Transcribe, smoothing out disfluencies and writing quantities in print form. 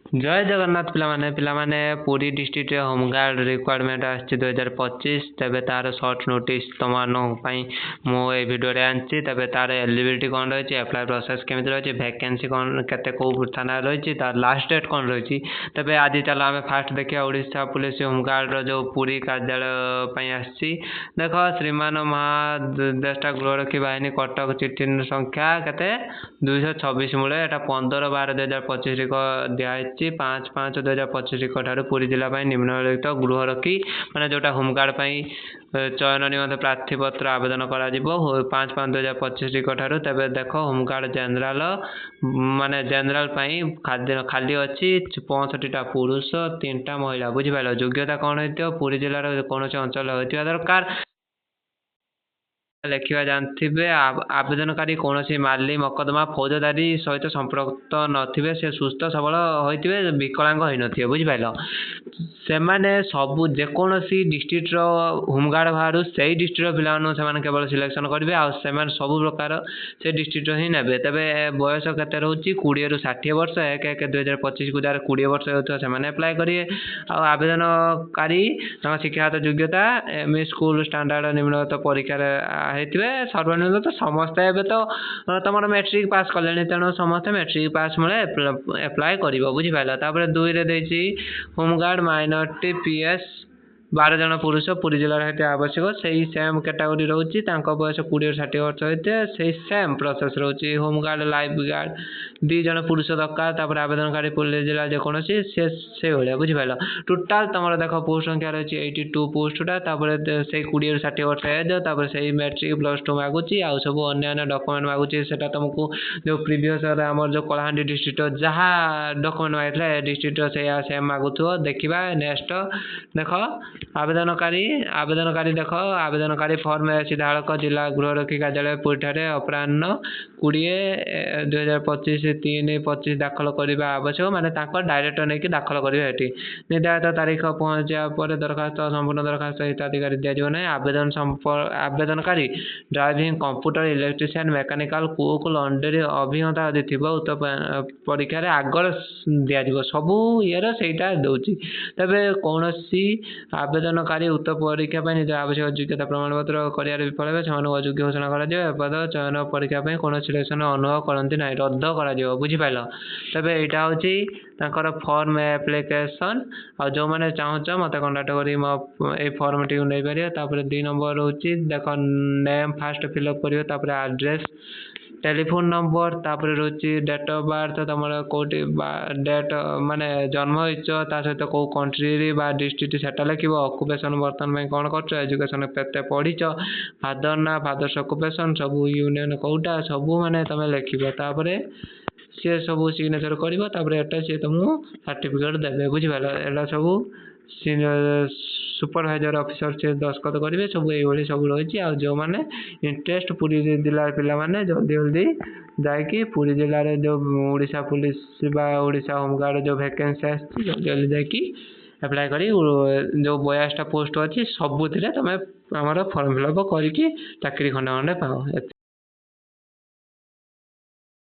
जय जगन्नाथ पिलामाने Puri district home guard requirement आछि 2025 तबे तार शॉर्ट नोटिस तमानो पई मो ए वीडियो रे आछि तबे तार एलिजिबिलिटी कोन रहछि अप्लाई प्रोसेस केमिति रहछि वैकेंसी कोन केते को थाना रहछि तार लास्ट डेट कोन रहछि तबे आदि चलो हमें फास्ट देखिया ओडिशा पुलिस होमगार्ड रो जो पुरी कार्यालय पई आछि देखो श्रीमान महादेष्टा गृहरक्षी बाहिनी कटक चिठी संख्या केते 226 मूले एटा 15/12/2025 को दिया 5/5/2025 ठार पुरी जिला निम्नलिखित गृहरक्षी माने जोटा होमगार्ड चयन निमंत्रण प्रार्थी पत्र आवेदन करा 5/5/2025 ठार तबे देख होमगार्ड जनरल माने जनरल खाली अच्छी 65टा पुरुष 3टा महिला बुझिपाल योग्यता कौन हो पुरी जिलार कौन अंचल होता दरकार लेखा जानते आवेदनकारी कौन माली मकदमा फौजदारी सहित संपर्क नथिबे से सुस्थ सबल होइतिबे विकलांग होई नथिबे बुझिपाइल से माने सबु जेकोसी डिस्ट्रिक्ट रो होमगार्ड बाहर से डिस्ट्रिक्ट पिलानु से केवल सिलेक्शन करेंगे आ सब प्रकार से डिस्ट्रिक्ट ही नेबे तबे बयस केते रहउची 20 रु 60 वर्ष 1/1/2025 को जार 20 वर्ष होतो से माने अप्लाई करिए आ आवेदनकारी शिक्षागत योग्यता एमए स्कूल स्टैंडर्ड निम्नगत परीक्षा हेतिबे सर्वनिम्न तो समस्त एबे तो तमर मैट्रिक पास कलेनी तेणु समस्त मैट्रिक पास मले अप्लाई करिवो बुझि पाइला तापर 2 रे देछि होमगार्ड माइनॉरिटी पीएस 12 जन पुरुष पुरी जिलार हेते आवश्यक सही सेम कैटेगरी रहउची तांको बयस 20 रु 60 वर्ष हेते सही सेम प्रोसेस रहउची होमगार्ड लाइफ गार्ड 2 जन पुरुष दरकार तापर आवेदनकारी पुरी जिला जे कोनोसी से होले बुझि पाइला टोटल तमर देखो पोस्ट संख्या रहउची 82 पोस्टटा तापर से 20 रु 60 वर्ष एज तापर से मैट्रिक प्लस 2 मागुची आ सब अन्य डॉक्यूमेंट मागुची सेटा तुमको जो प्रीवियस हमर जो कलाहांडी डिस्ट्रिक्ट जहा डॉक्यूमेंट मागले डिस्ट्रिक्ट से सेम मागुथो देखिबा नेक्स्ट देखो आवेदनकारी देख आवेदनकारी फॉर्म सीधाड़क जिला गृहरक्षी कार्यालय पुरीठारे अपराह्न 20/2025 दाखल करने आवश्यक माने डायरेक्ट नहीं दाखल करेंगे ये निर्धारित तारीख पहुंचा पर दरखास्त संपूर्ण दरखास्त हिताधिकारी दिज्व ना आवेदनकारी driving computer electrician mechanical cook laundry अभियंता आदि थी उक्त परीक्षा आगर दिज्व सबू ये दौर तेरे कौन आवेदनकारी उक्त परीक्षा निज आवश्यक योग्यता प्रमाणपत्र कर विफल से अयोग्य घोषणा कर चयन परीक्षा कौन सिलेक्शन अनुभव करती ना रद्द कर बुझिपाल तेरे यहाँ हूँ फॉर्म एप्लिकेशन आ जो मैंने चाहूच मत कंटाक्ट कर फॉर्म टी नहीं पारे 2 नंबर रोचे देख नेम फास्ट फिलअप कर एड्रेस टेलीफोन नंबर तापर रोचे डेट ऑफ बर्थ तुम कौटी डेट माने जन्म इच सहित कौ कंट्री डिस्ट्रिक्ट सेटा लिख ऑक्युपेशन बर्तमान कौन कर एजुकेशन केते पढ़ीच फादर ना फादर्स ऑक्युपेशन सब यूनियन कौटा सब माने तुम लिख सी सब सिग्नेचर कर सी तुमको सर्टिफिकेट देवे बुझिपाल एटा सब सुपरवाइजर ऑफिसर से दस्खत करेंगे सब ये सब रही आ जो मैंने इंटरेस्ट पुरी जिला पिला माने जल्दी जल्दी जाकि पुरी जिले जो ओडिशा पुलिस ओडिशा होमगार्ड जो वैकेंसी आसी जल्दी जल्दी जाकि अप्लाई करी जो 42टा पोस्ट अच्छी सबुत तुम आम फॉर्म फिलअप करके चाकरी खंडे खंडे पाओ।